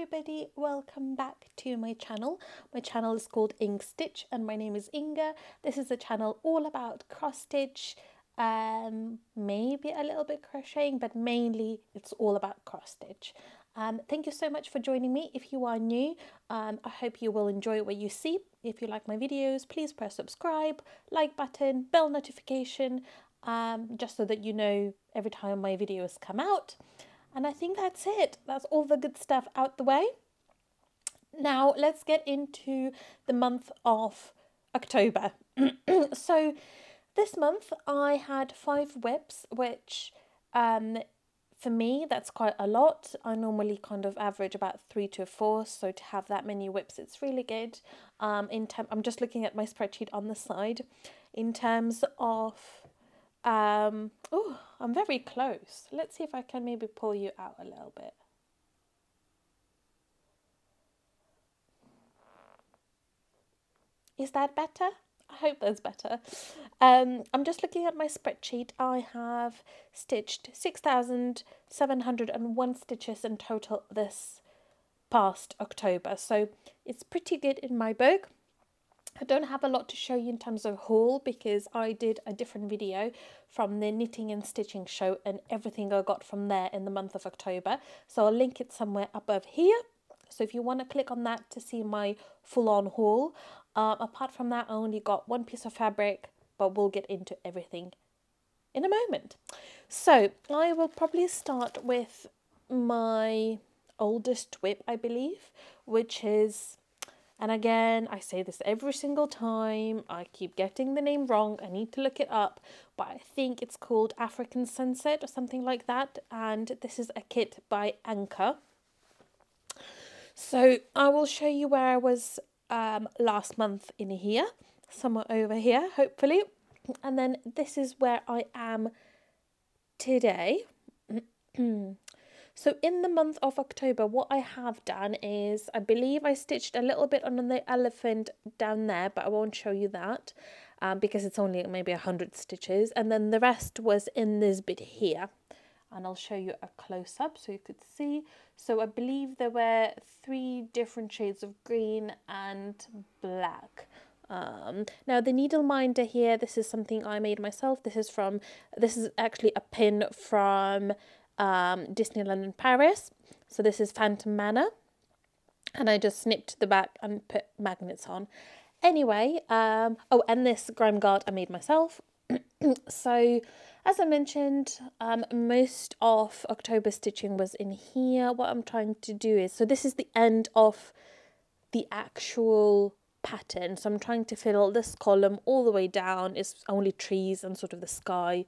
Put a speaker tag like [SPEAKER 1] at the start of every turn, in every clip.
[SPEAKER 1] everybody, welcome back to my channel. My channel is called Ink Stitch and my name is Inga. This is a channel all about cross stitch, maybe a little bit crocheting, but mainly it's all about cross stitch. Thank you so much for joining me. If you are new, I hope you will enjoy what you see. If you like my videos, please press subscribe, like button, bell notification, just so that you know every time my videos come out. And I think that's it. That's all the good stuff out the way. Now let's get into the month of October. So this month I had 5 whips, which for me that's quite a lot. I normally kind of average about 3 to 4, so to have that many whips, it's really good. I'm just looking at my spreadsheet on the side. In terms of oh, I'm very close. Let's see if I can maybe pull you out a little bit. Is that better? I hope that's better. I'm just looking at my spreadsheet. I have stitched 6,701 stitches in total this past October, so it's pretty good in my book. I don't have a lot to show you in terms of haul because I did a different video from the knitting and stitching show and everything I got from there in the month of October. So I'll link it somewhere above here. So if you want to click on that to see my full-on haul. Apart from that, I only got 1 piece of fabric, but we'll get into everything in a moment. So I will probably start with my oldest whip, I believe, which is... And again, I say this every single time, I keep getting the name wrong, I need to look it up, but I think it's called African Sunset or something like that, and this is a kit by Anchor. So I will show you where I was last month in here, somewhere over here, hopefully, and then this is where I am today. So in the month of October, what I have done is, I believe I stitched a little bit on the elephant down there, but I won't show you that because it's only maybe 100 stitches. And then the rest was in this bit here. And I'll show you a close-up so you could see. So I believe there were 3 different shades of green and black. Now the needle minder here, this is something I made myself. This is actually a pin from Disneyland in Paris. So this is Phantom Manor, and I just snipped the back and put magnets on. Anyway, oh, and this grime guard I made myself. So as I mentioned, most of October stitching was in here. What I'm trying to do is, so this is the end of the actual pattern, so I'm trying to fill this column all the way down. It's only trees and sort of the sky.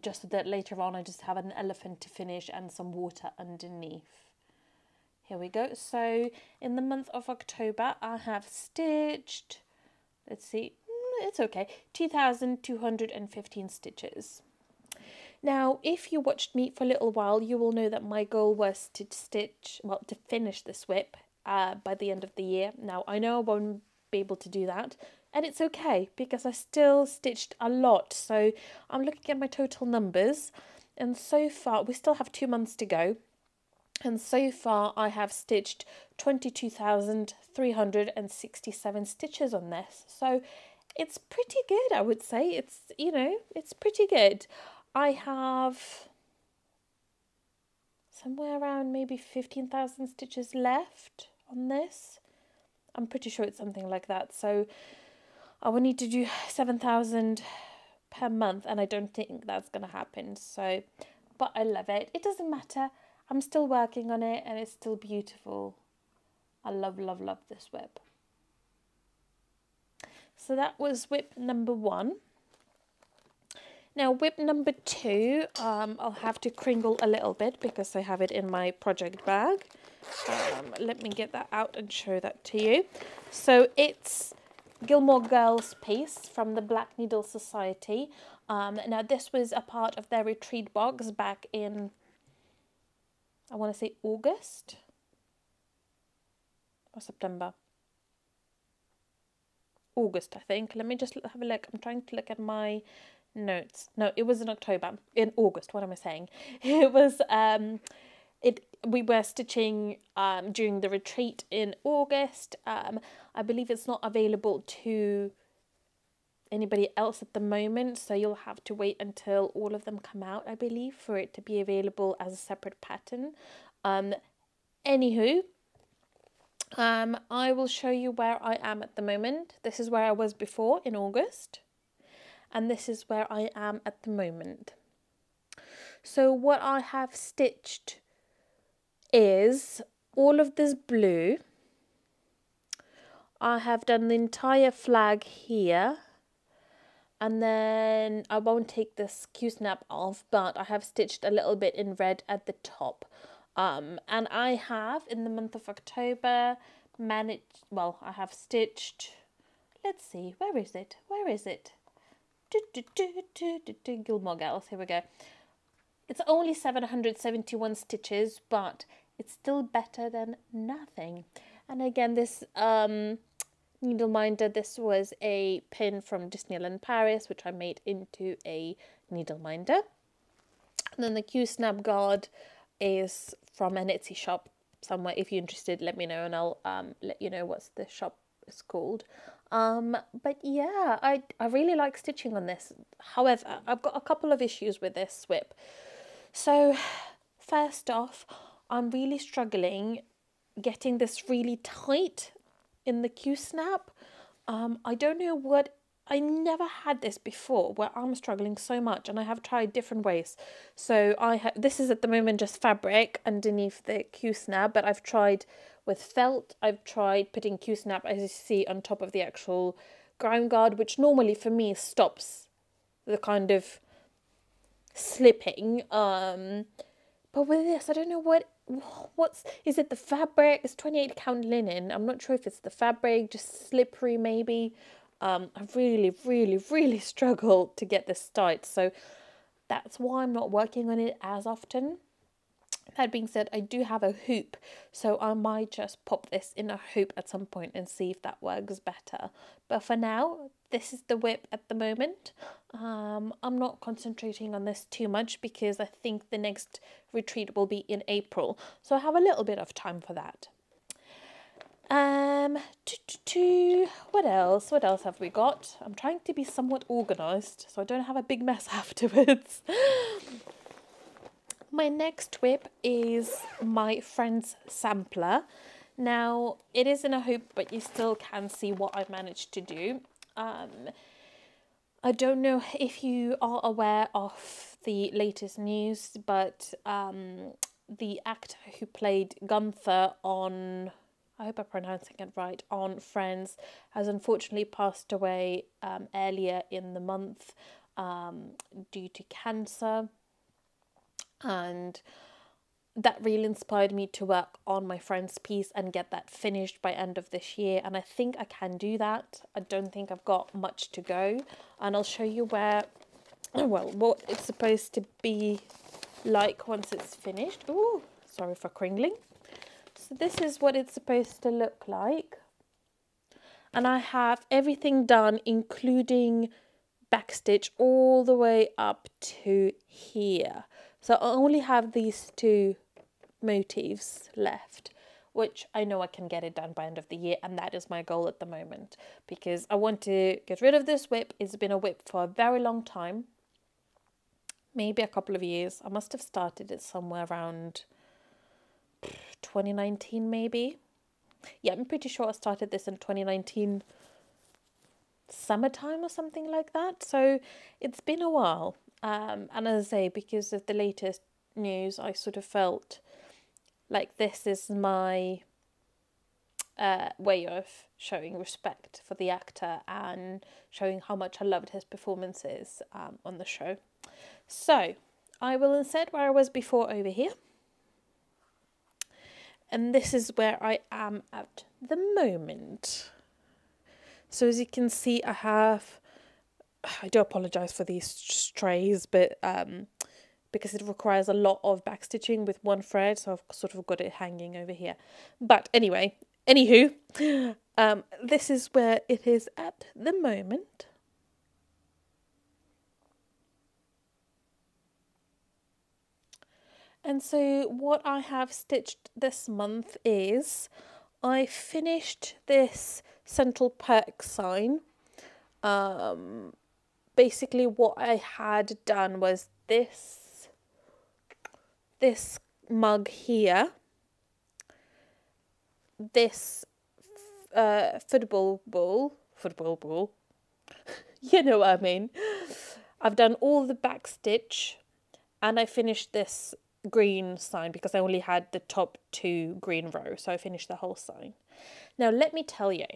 [SPEAKER 1] Just so that later on I just have an elephant to finish and some water underneath. Here we go. So in the month of October I have stitched, let's see, it's okay, 2,215 stitches. Now if you watched me for a little while, you will know that my goal was to finish this whip by the end of the year. Now I know I won't be able to do that, and it's okay because I still stitched a lot. So I'm looking at my total numbers, and so far we still have 2 months to go, and so far I have stitched 22,367 stitches on this. So it's pretty good, I would say. It's, you know, it's pretty good. I have somewhere around maybe 15,000 stitches left on this. I'm pretty sure it's something like that. So I will need to do 7,000 per month, and I don't think that's going to happen. So, but I love it. It doesn't matter. I'm still working on it, and it's still beautiful. I love, love, love this whip. So that was whip number 1. Now whip number 2, I'll have to kringle a little bit because I have it in my project bag. Let me get that out and show that to you. So it's Gilmore Girls piece from the Black Needle Society. Now this was a part of their retreat box back in, I want to say August or September. August, I think. Let me just have a look. I'm trying to look at my notes. No, it was in October. In August, what am I saying? It was we were stitching during the retreat in August. I believe it's not available to anybody else at the moment, so you'll have to wait until all of them come out, I believe, for it to be available as a separate pattern. Anywho, I will show you where I am at the moment. This is where I was before in August, and this is where I am at the moment. So what I have stitched is all of this blue. I have done the entire flag here, and then I won't take this Q-snap off, but I have stitched a little bit in red at the top. And I have, in the month of October, I have stitched, let's see, where is it? Gilmore girls, here we go. It's only 771 stitches, but it's still better than nothing. And again, this needle minder, this was a pin from Disneyland Paris, which I made into a needle minder. And then the Q-snap guard is from an Etsy shop somewhere. If you're interested, let me know, and I'll let you know what the shop is called. But yeah, I really like stitching on this. However, I've got a couple of issues with this whip. So first off, I'm really struggling getting this really tight in the Q-snap. I don't know what, I never had this before where I'm struggling so much, and I have tried different ways. So this is at the moment just fabric underneath the Q-snap, but I've tried with felt. I've tried putting Q-snap, as you see, on top of the actual ground guard, which normally for me stops the kind of slipping. But with this, I don't know is it the fabric? It's 28 count linen. I'm not sure if it's the fabric, just slippery maybe. I really struggle to get this tight, so that's why I'm not working on it as often. That being said, I do have a hoop, so I might just pop this in a hoop at some point and see if that works better. But for now, this is the whip at the moment. I'm not concentrating on this too much because I think the next retreat will be in April, so I have a little bit of time for that. What else have we got? I'm trying to be somewhat organised so I don't have a big mess afterwards. My next whip is my friend's sampler. Now, it is in a hoop, but you still can see what I've managed to do. I don't know if you are aware of the latest news, but the actor who played Gunther on, I hope I'm pronouncing it right, on Friends, has unfortunately passed away earlier in the month due to cancer. And that really inspired me to work on my friend's piece and get that finished by end of this year, and I think I can do that. I don't think I've got much to go, and I'll show you what it's supposed to be like once it's finished. Ooh, sorry for cringling. So this is what it's supposed to look like, and I have everything done, including backstitch all the way up to here. So I only have these two motifs left, which I know I can get it done by end of the year, and that is my goal at the moment, because I want to get rid of this whip. It's been a whip for a very long time, maybe a couple of years. I must have started it somewhere around 2019 maybe. Yeah, I'm pretty sure I started this in 2019 summertime or something like that, so it's been a while. And as I say, because of the latest news, I sort of felt like this is my way of showing respect for the actor and showing how much I loved his performances on the show. So I will insert where I was before over here, and this is where I am at the moment. So as you can see, I do apologise for these strays, but because it requires a lot of backstitching with one thread, so I've sort of got it hanging over here. But anyway, anywho, this is where it is at the moment. And so what I have stitched this month is I finished this central perk sign. Basically what I had done was this mug here, this football ball, you know what I mean. I've done all the back stitch and I finished this green sign because I only had the top 2 green rows, so I finished the whole sign. Now let me tell you,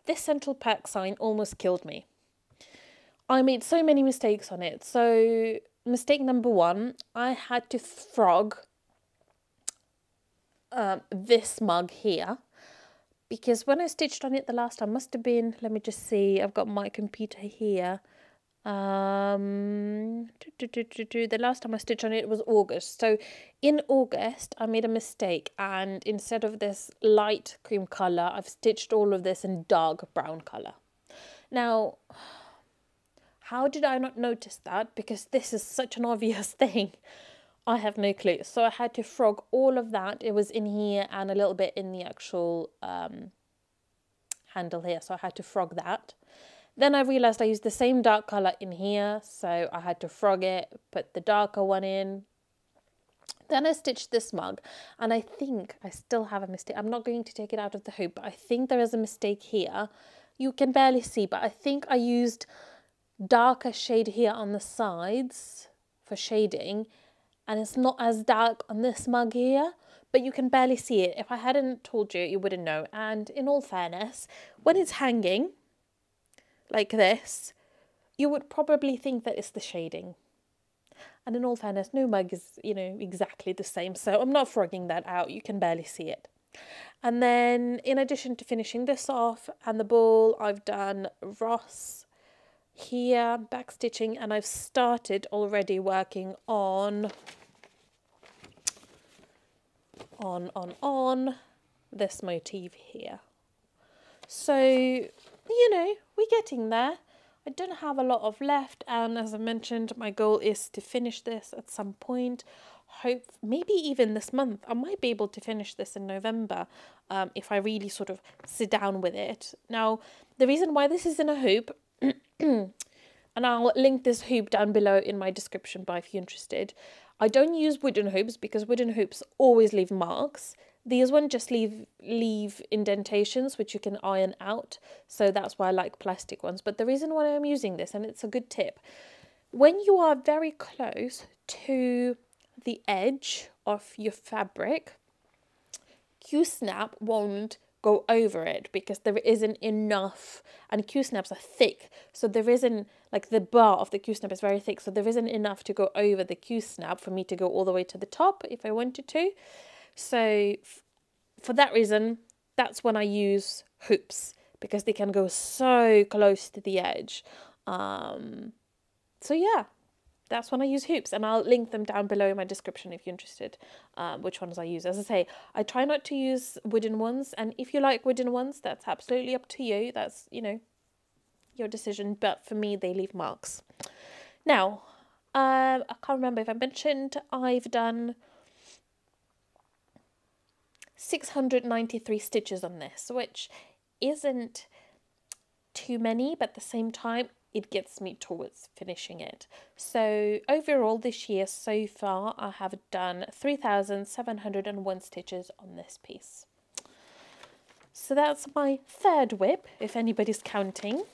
[SPEAKER 1] this central perk sign almost killed me. I made so many mistakes on it. So mistake number 1, I had to frog this mug here, because when I stitched on it the last time, must have been, let me just see, I've got my computer here. The last time I stitched on it was August. So in August I made a mistake, and instead of this light cream colour, I've stitched all of this in dark brown colour. Now, how did I not notice that? Because this is such an obvious thing. I have no clue. So I had to frog all of that. It was in here and a little bit in the actual handle here. So I had to frog that. Then I realised I used the same dark colour in here. So I had to frog it, put the darker one in. Then I stitched this mug. And I think I still have a mistake. I'm not going to take it out of the hoop, but I think there is a mistake here. You can barely see, but I think I used darker shade here on the sides for shading, and it's not as dark on this mug here, but you can barely see it. If I hadn't told you, you wouldn't know. And in all fairness, when it's hanging like this, you would probably think that it's the shading. And in all fairness, no mug is, you know, exactly the same, so I'm not frogging that out. You can barely see it. And then in addition to finishing this off and the ball, I've done Ross here, back stitching, and I've started already working on this motif here. So, you know, we're getting there. I don't have a lot of left, and as I mentioned, my goal is to finish this at some point. Hope maybe even this month. I might be able to finish this in November if I really sort of sit down with it. Now, the reason why this is in a hoop, and I'll link this hoop down below in my description bar if you're interested. I don't use wooden hoops because wooden hoops always leave marks. These ones just leave indentations which you can iron out. So that's why I like plastic ones. But the reason why I'm using this, and it's a good tip, when you are very close to the edge of your fabric, Q-snap won't go over it because there isn't enough, and Q-snaps are thick, so there isn't, like the bar of the Q-snap is very thick, so there isn't enough to go over the Q-snap for me to go all the way to the top if I wanted to. So for that reason, that's when I use hoops, because they can go so close to the edge. So yeah, that's when I use hoops, and I'll link them down below in my description if you're interested, which ones I use. As I say, I try not to use wooden ones, and if you like wooden ones, that's absolutely up to you. That's, you know, your decision, but for me, they leave marks. Now, I can't remember if I mentioned, I've done 693 stitches on this, which isn't too many, but at the same time, it gets me towards finishing it. So overall this year so far, I have done 3,701 stitches on this piece. So that's my third whip, if anybody's counting.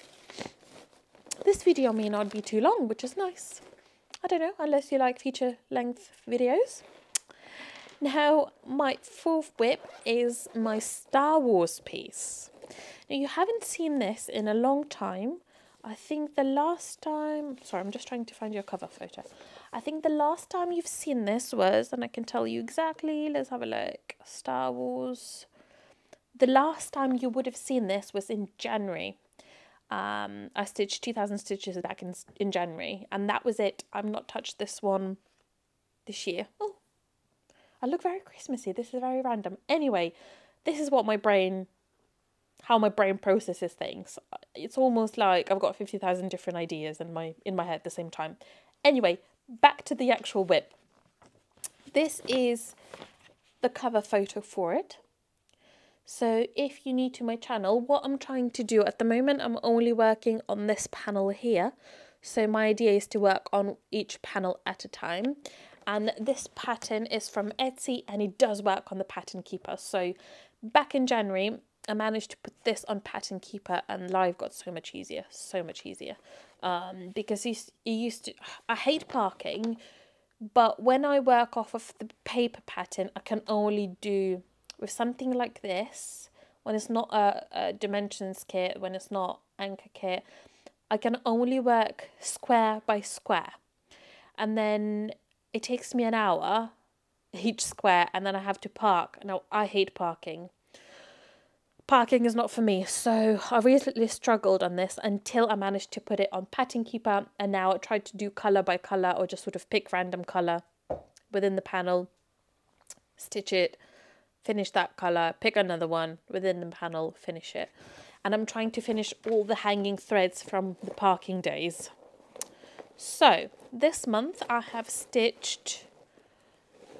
[SPEAKER 1] This video may not be too long, which is nice. I don't know, unless you like feature length videos. Now, my fourth whip is my Star Wars piece. Now, you haven't seen this in a long time. I think the last time, sorry, I'm just trying to find your cover photo. I think the last time you've seen this was, and I can tell you exactly, let's have a look, Star Wars. The last time you would have seen this was in January. I stitched 2,000 stitches back in January, and that was it. I've not touched this one this year. Oh, I look very Christmassy. This is very random. Anyway, this is what my brain, how my brain processes things. It's almost like I've got 50,000 different ideas in my head at the same time. Anyway, back to the actual whip. this is the cover photo for it. So if you're new to my channel, what I'm trying to do at the moment, I'm only working on this panel here. So my idea is to work on each panel at a time. And this pattern is from Etsy and it does work on the Pattern Keeper. So back in January, I managed to put this on Pattern Keeper and live got so much easier, because it used to, I hate parking, but when I work off of the paper pattern, I can only do with something like this, when it's not a dimensions kit, when it's not anchor kit, I can only work square by square. And then it takes me an hour each square and then I have to park. Now, I hate parking. Parking is not for me. So I recently struggled on this until I managed to put it on Pattern Keeper. And now I tried to do colour by colour or just sort of pick random colour within the panel, stitch it, finish that colour, pick another one within the panel, finish it. And I'm trying to finish all the hanging threads from the parking days. So this month I have stitched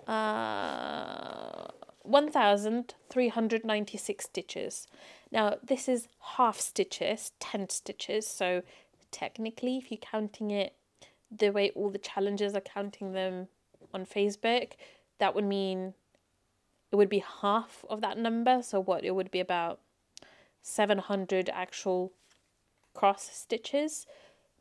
[SPEAKER 1] 1,396 stitches. Now this is half stitches, 10 stitches. So technically, if you're counting it the way all the challenges are counting them on Facebook, that would mean it would be half of that number. So what, it would be about 700 actual cross stitches,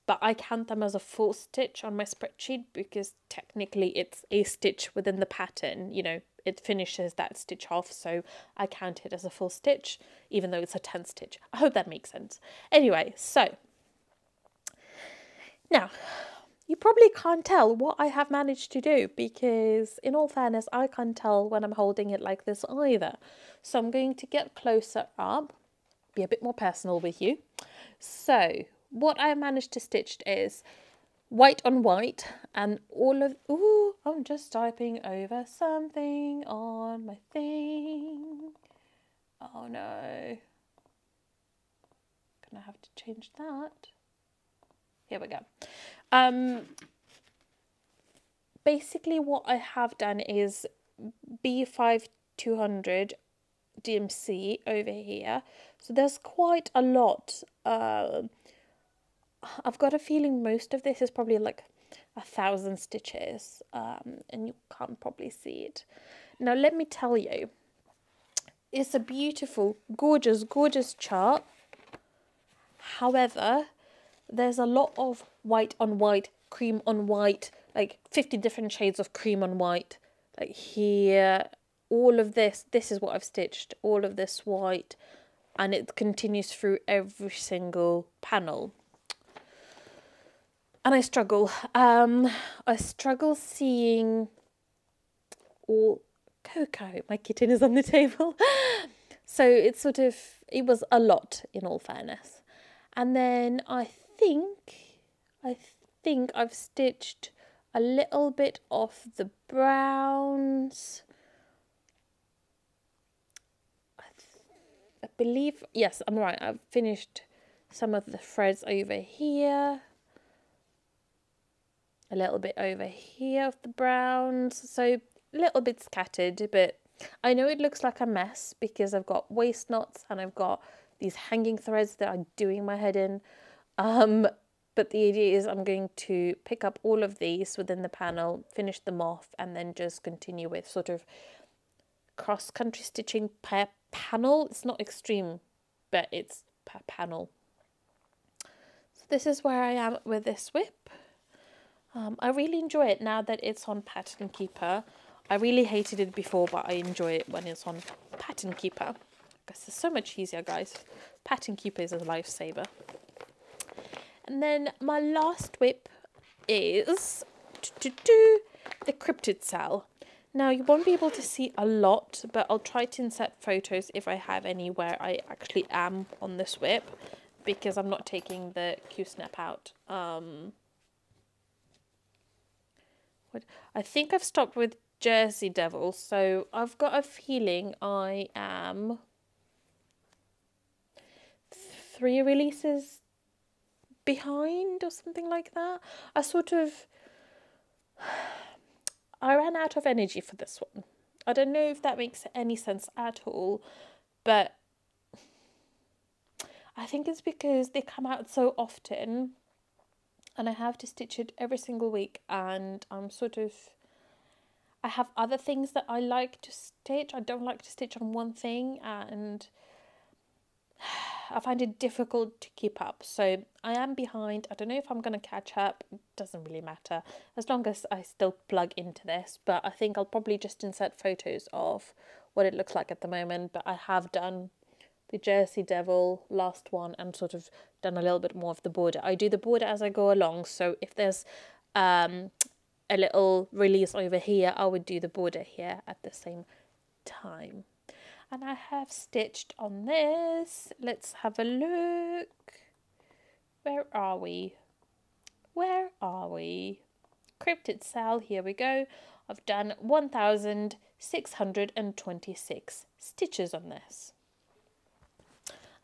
[SPEAKER 1] but I count them as a full stitch on my spreadsheet because technically it's a stitch within the pattern, you know, it finishes that stitch off, so I count it as a full stitch even though it's a 10 stitch. I hope that makes sense. Anyway, so now you probably can't tell what I have managed to do because, in all fairness, I can't tell when I'm holding it like this either. So I'm going to get closer up, be a bit more personal with you. So what I managed to stitch is white on white and all of... Ooh, I'm just typing over something on my thing. Oh no. Gonna have to change that. Here we go. Basically what I have done is B5200 DMC over here. So there's quite a lot. I've got a feeling most of this is probably like 1,000 stitches, and you can't probably see it. Now let me tell you, it's a beautiful, gorgeous, gorgeous chart. However, there's a lot of white on white, cream on white, like 50 different shades of cream on white. Like here, all of this is what I've stitched, all of this white, and it continues through every single panel. And I struggle. I struggle seeing all... Coco, my kitten is on the table. So it's sort of, it was a lot in all fairness. And then I think I've stitched a little bit off the browns. I believe, yes, I'm right. I've finished some of the threads over here. A little bit over here of the browns. So a little bit scattered, but I know it looks like a mess because I've got waist knots and I've got these hanging threads that are doing my head in. But the idea is I'm going to pick up all of these within the panel, finish them off, and then just continue with sort of cross-country stitching per panel. It's not extreme, but it's per panel. So this is where I am with this whip. I really enjoy it now that it's on Pattern Keeper. I really hated it before, but I enjoy it when it's on Pattern Keeper. Because it's so much easier, guys. Pattern Keeper is a lifesaver. And then my last whip is the Cryptid Cell. Now, you won't be able to see a lot, but I'll try to insert photos if I have any where I actually am on this whip, because I'm not taking the Q-snap out. I think I've stopped with Jersey Devil, so I've got a feeling I am 3 releases behind or something like that. I ran out of energy for this one. I don't know if that makes any sense at all, but I think it's because they come out so often and I have to stitch it every single week, and I have other things that I like to stitch. I don't like to stitch on one thing, and I find it difficult to keep up. So I am behind. I don't know if I'm going to catch up. It doesn't really matter as long as I still plug into this. But I think I'll probably just insert photos of what it looks like at the moment. But I have done the Jersey Devil last one and sort of done a little bit more of the border. I do the border as I go along. So if there's a little release over here, I would do the border here at the same time. And I have stitched on this. Let's have a look. Where are we? Where are we? Cryptid cell, here we go. I've done 1,626 stitches on this.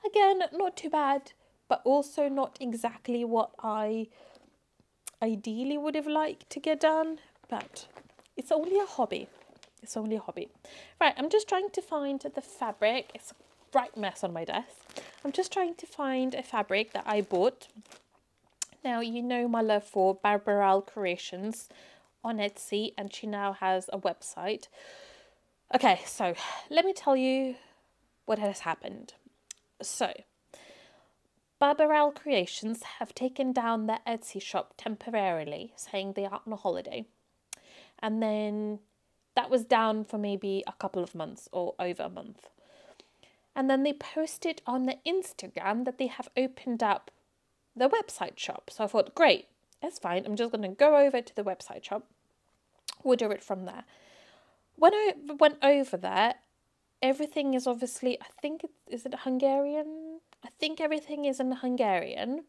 [SPEAKER 1] Again, not too bad, but also not exactly what I ideally would have liked to get done, but it's only a hobby. It's only a hobby. Right, I'm just trying to find the fabric. It's a bright mess on my desk. I'm just trying to find a fabric that I bought. Now, you know my love for Barbara Creations on Etsy, and she now has a website. Okay, so let me tell you what has happened. So, Barbara Creations have taken down their Etsy shop temporarily, saying they are on a holiday. And then that was down for maybe a couple of months or over a month. And then they posted on their Instagram that they have opened up the website shop. So I thought, great, that's fine. I'm just going to go over to the website shop, order it from there. When I went over there, everything is obviously, I think, is it Hungarian? I think everything is in Hungarian.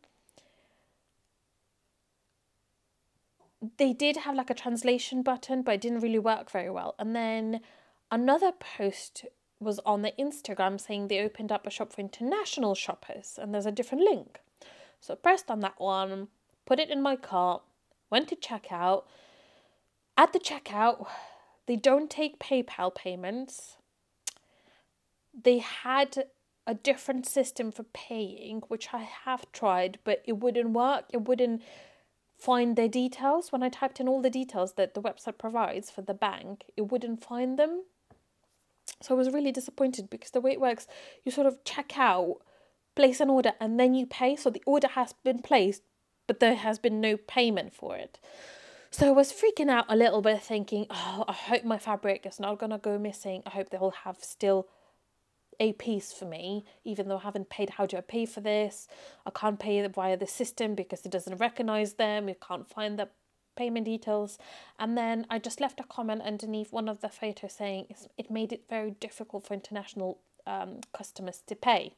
[SPEAKER 1] They did have like a translation button, but it didn't really work very well. And then another post was on the Instagram saying they opened up a shop for international shoppers, and there's a different link. So I pressed on that one, put it in my cart, went to checkout. At the checkout, they don't take PayPal payments. They had a different system for paying, which I have tried, but it wouldn't work. It wouldn't find their details. When I typed in all the details that the website provides for the bank, it wouldn't find them. So I was really disappointed, because the way it works, you sort of check out, place an order, and then you pay. So the order has been placed, but there has been no payment for it. So I was freaking out a little bit, thinking, oh, I hope my fabric is not going to go missing. I hope they'll have still a piece for me, even though I haven't paid. How do I pay for this? I can't pay via the system because it doesn't recognize them. You can't find the payment details. And then I just left a comment underneath one of the photos saying it made it very difficult for international customers to pay.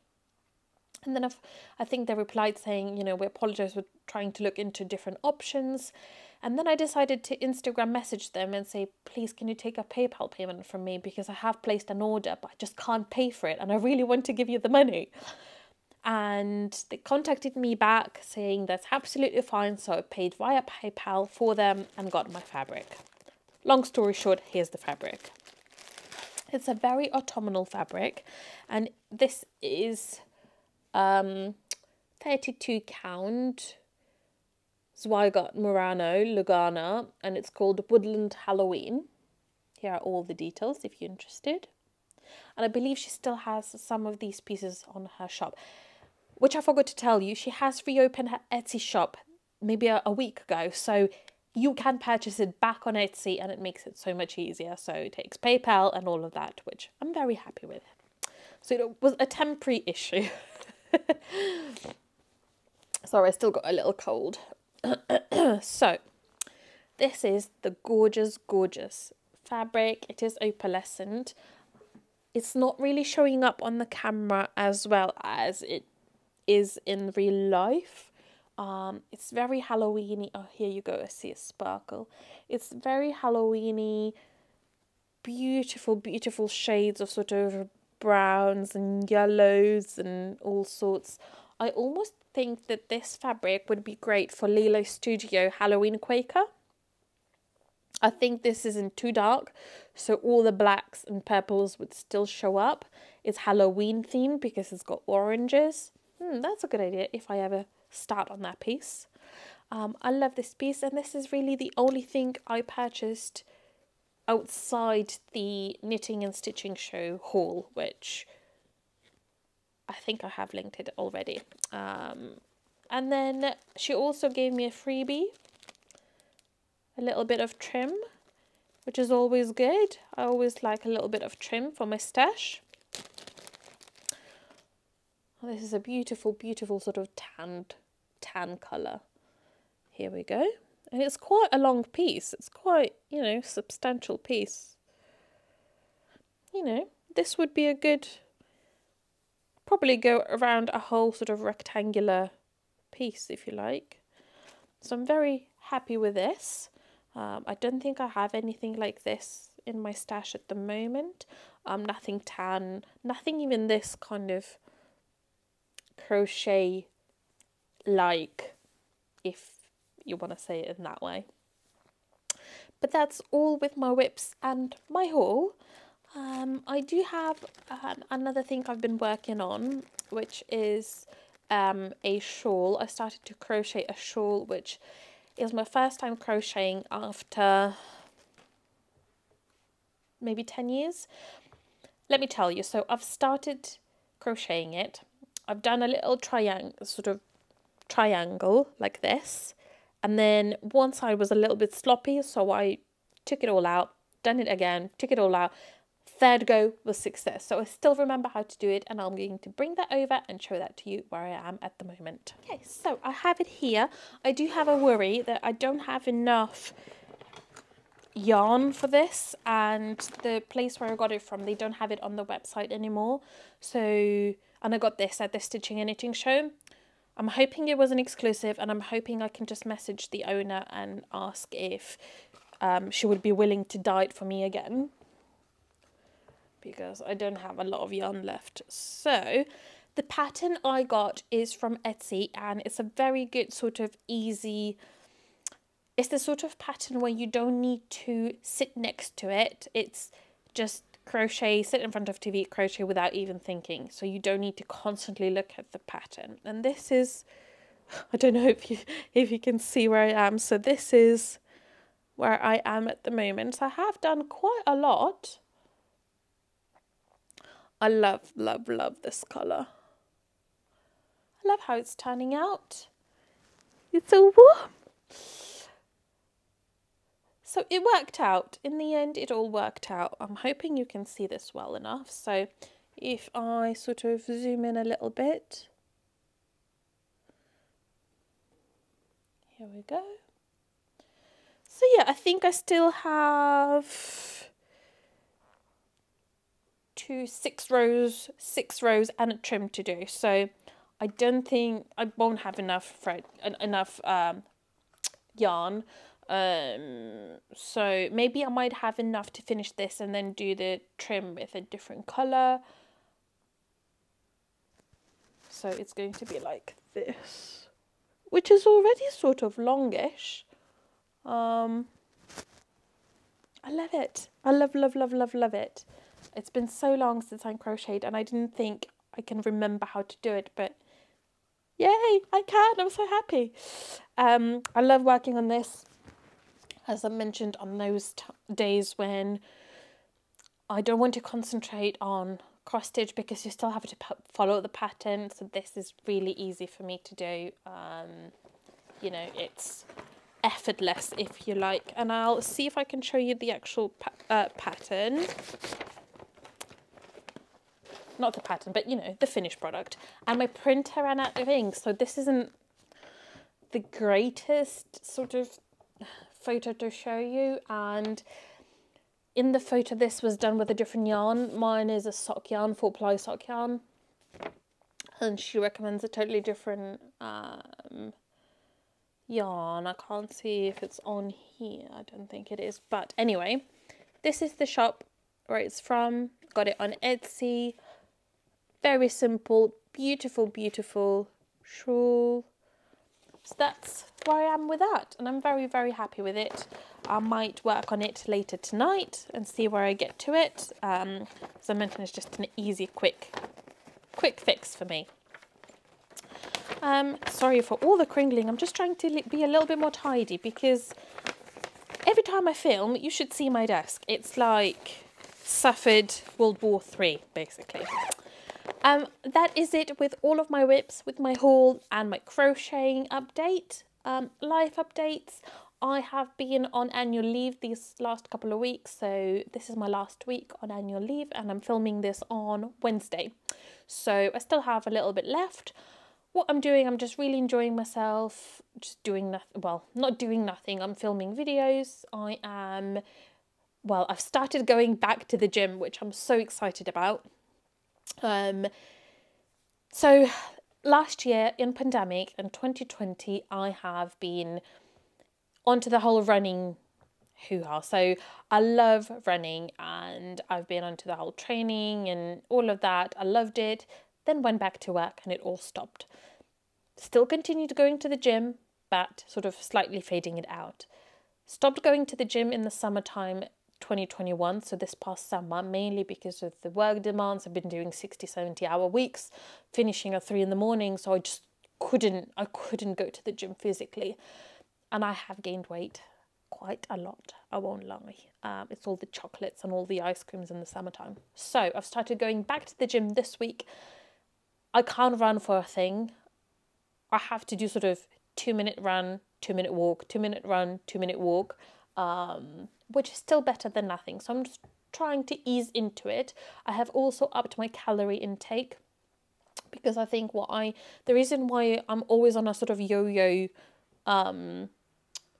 [SPEAKER 1] And then I think they replied saying, you know, we apologize, we're trying to look into different options. And then I decided to Instagram message them and say, please, can you take a PayPal payment from me? Because I have placed an order, but I just can't pay for it. And I really want to give you the money. And they contacted me back saying that's absolutely fine. So I paid via PayPal for them and got my fabric. Long story short, here's the fabric. It's a very autumnal fabric. And this is 32 count. Zweigart Murano Lugana, and it's called Woodland Halloween. Here are all the details if you're interested. And I believe she still has some of these pieces on her shop, which I forgot to tell you. She has reopened her Etsy shop maybe a week ago, so you can purchase it back on Etsy, and it makes it so much easier. So it takes PayPal and all of that, which I'm very happy with. So it was a temporary issue. Sorry, I still got a little cold. So this is the gorgeous fabric. It is opalescent. It's not really showing up on the camera as well as it is in real life. It's very Halloweeny. Oh, here you go, I see a sparkle. It's very Halloweeny, beautiful shades of sort of browns and yellows and all sorts. I almost think that this fabric would be great for Lilo Studio Halloween Quaker. I think this isn't too dark, so all the blacks and purples would still show up. It's Halloween themed because it's got oranges. That's a good idea if I ever start on that piece. I love this piece, and this is really the only thing I purchased outside the knitting and stitching show haul, which I think I have linked it already. And then she also gave me a freebie, a little bit of trim, which is always good. I always like a little bit of trim for my stash. Oh, this is a beautiful, beautiful sort of tan colour. Here we go. And it's quite a long piece. It's quite, you know, substantial piece. You know, this would be a good, probably go around a whole sort of rectangular piece, if you like. So I'm very happy with this. I don't think I have anything like this in my stash at the moment. Nothing tan, nothing even this kind of crochet like, if you want to say it in that way. But that's all with my whips and my haul. I do have another thing I've been working on, which is a shawl. I started to crochet a shawl, which is my first time crocheting after maybe 10 years. Let me tell you, so I've started crocheting it. I've done a little triangle like this, and then one side was a little bit sloppy, so I took it all out, done it again, took it all out. Third go was success. So I still remember how to do it, and I'm going to bring that over and show that to you where I am at the moment. Okay, so I have it here. I do have a worry that I don't have enough yarn for this, and the place where I got it from, they don't have it on the website anymore. So, and I got this at the Stitching and Knitting show. I'm hoping it was an exclusive, and I'm hoping I can just message the owner and ask if she would be willing to dye it for me again, because I don't have a lot of yarn left. So the pattern I got is from Etsy, and it's a very good sort of easy, it's the sort of pattern where you don't need to sit next to it. It's just crochet, sit in front of TV, crochet without even thinking. So you don't need to constantly look at the pattern. And this is, I don't know if you can see where I am. So this is where I am at the moment. So I have done quite a lot. I love, love, love this colour. I love how it's turning out. It's so warm. So it worked out. In the end, it all worked out. I'm hoping you can see this well enough. So if I sort of zoom in a little bit. Here we go. So yeah, I think I still have 6 rows and a trim to do. So I don't think I won't have enough yarn. So maybe I might have enough to finish this and then do the trim with a different colour. So it's going to be like this, which is already sort of longish. I love it. I love, love, love, love, love it. It's been so long since I crocheted, and I didn't think I can remember how to do it, but yay, I can. I'm so happy. I love working on this, as I mentioned, on those days when I don't want to concentrate on cross stitch because you still have to follow the pattern. So this is really easy for me to do. You know, it's effortless, if you like. And I'll see if I can show you the actual pattern. Not the pattern, but, you know, the finished product. And my printer ran out of ink, so this isn't the greatest sort of photo to show you. And in the photo, this was done with a different yarn. Mine is a sock yarn, 4-ply sock yarn. And she recommends a totally different yarn. I can't see if it's on here. I don't think it is. But anyway, this is the shop where it's from. Got it on Etsy. Very simple, beautiful, beautiful shawl. So that's where I am with that, and I'm very, very happy with it. I might work on it later tonight and see where I get to it. As I mentioned, it's just an easy, quick fix for me. Sorry for all the crinkling. I'm just trying to be a little bit more tidy because every time I film, you should see my desk. It's like suffered World War III, basically. That is it with all of my whips, with my haul and my crocheting update. Life updates. I have been on annual leave these last couple of weeks, so this is my last week on annual leave and I'm filming this on Wednesday. So I still have a little bit left. What I'm doing, I'm just really enjoying myself, just doing nothing, well, not doing nothing, I'm filming videos. I've started going back to the gym, which I'm so excited about. So last year in pandemic in 2020, I have been onto the whole running hoo-ha. So I love running and I've been onto the whole training and all of that. I loved it. Then went back to work and it all stopped. Still continued going to the gym, but sort of slightly fading it out. Stopped going to the gym in the summertime 2021, so this past summer, mainly because of the work demands. I've been doing 60-70 hour weeks, finishing at 3 in the morning, so I just couldn't go to the gym physically. And I have gained weight quite a lot, I won't lie. It's all the chocolates and all the ice creams in the summertime. So I've started going back to the gym this week. I can't run for a thing. I have to do sort of 2-minute run, 2-minute walk, 2-minute run, 2-minute walk, which is still better than nothing. So I'm just trying to ease into it. I have also upped my calorie intake because I think the reason why I'm always on a sort of yo-yo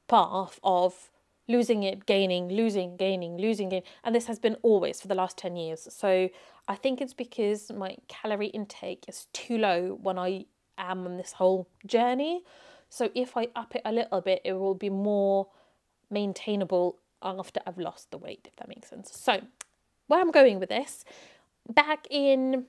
[SPEAKER 1] path of losing it, gaining, losing, gaining, losing, gain, and this has been always for the last 10 years. So I think it's because my calorie intake is too low when I am on this whole journey. So if I up it a little bit, it will be more maintainable after I've lost the weight, if that makes sense. So where I'm going with this, back in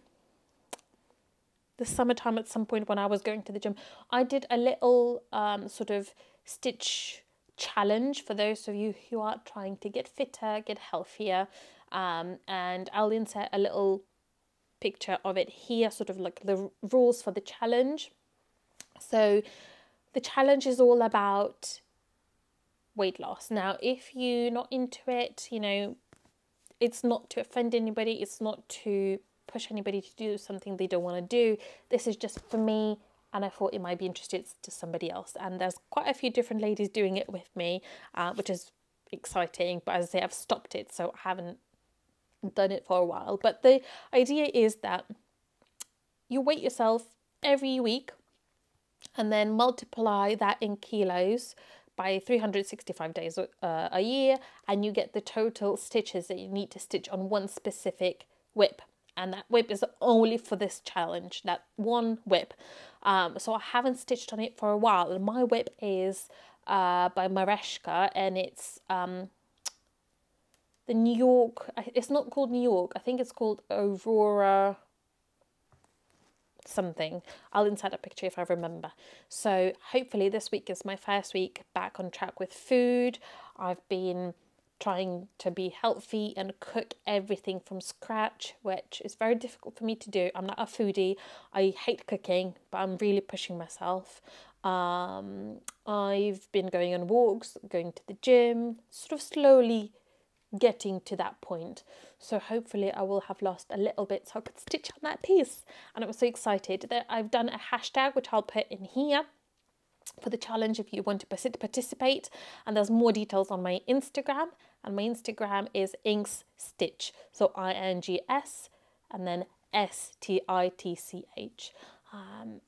[SPEAKER 1] the summertime at some point when I was going to the gym, I did a little sort of stitch challenge for those of you who are trying to get fitter, get healthier, and I'll insert a little picture of it here, sort of like the rules for the challenge. So the challenge is all about weight loss. Now, if you're not into it, it's not to offend anybody, it's not to push anybody to do something they don't want to do. This is just for me, and I thought it might be interesting to somebody else. And there's quite a few different ladies doing it with me, which is exciting. But as I say, I've stopped it, so I haven't done it for a while. But the idea is that you weight yourself every week and then multiply that in kilos by 365 days a year, and you get the total stitches that you need to stitch on one specific whip. And that whip is only for this challenge, that one whip. So I haven't stitched on it for a while. And my whip is by Mareshka, and it's the New York, it's not called New York, I think it's called Aurora something. I'll insert a picture if I remember. So hopefully this week is my first week back on track with food. I've been trying to be healthy and cook everything from scratch, which is very difficult for me to do. I'm not a foodie. I hate cooking, but I'm really pushing myself. I've been going on walks, going to the gym, sort of slowly getting to that point. So hopefully I will have lost a little bit so I could stitch on that piece. And I was so excited that I've done a hashtag, which I'll put in here for the challenge if you want to participate. And there's more details on my Instagram, and my Instagram is inksstitch, so INGS and then STITCH.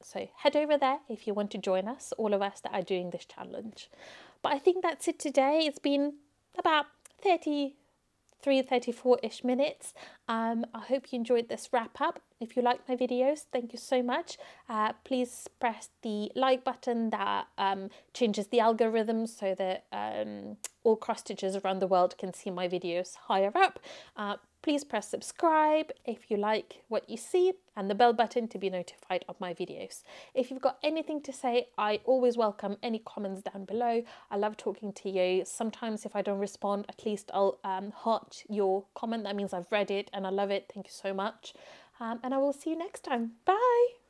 [SPEAKER 1] So head over there if you want to join us, all of us that are doing this challenge. But I think that's it today. It's been about 34-ish minutes. I hope you enjoyed this wrap up. If you like my videos, thank you so much. Please press the like button that changes the algorithm so that all cross stitchers around the world can see my videos higher up. Please press subscribe if you like what you see, and the bell button to be notified of my videos. If you've got anything to say, I always welcome any comments down below. I love talking to you. Sometimes if I don't respond, at least I'll heart your comment. That means I've read it and I love it. Thank you so much. And I will see you next time. Bye.